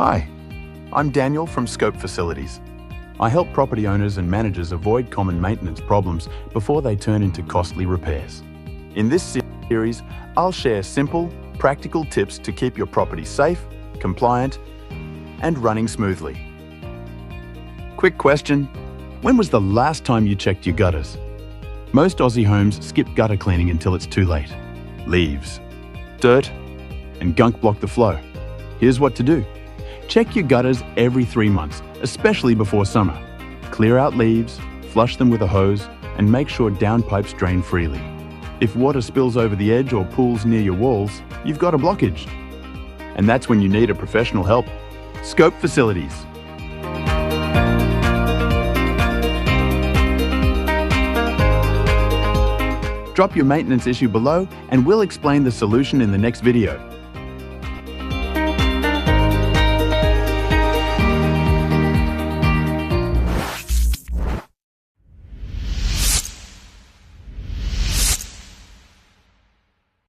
Hi, I'm Daniel from Scope Facilities. I help property owners and managers avoid common maintenance problems before they turn into costly repairs. In this series, I'll share simple, practical tips to keep your property safe, compliant, and running smoothly. Quick question: when was the last time you checked your gutters? Most Aussie homes skip gutter cleaning until it's too late. Leaves, dirt, and gunk block the flow. Here's what to do. Check your gutters every 3 months, especially before summer. Clear out leaves, flush them with a hose, and make sure downpipes drain freely. If water spills over the edge or pools near your walls, you've got a blockage. And that's when you need a professional help. Scope Facilities. Drop your maintenance issue below and we'll explain the solution in the next video.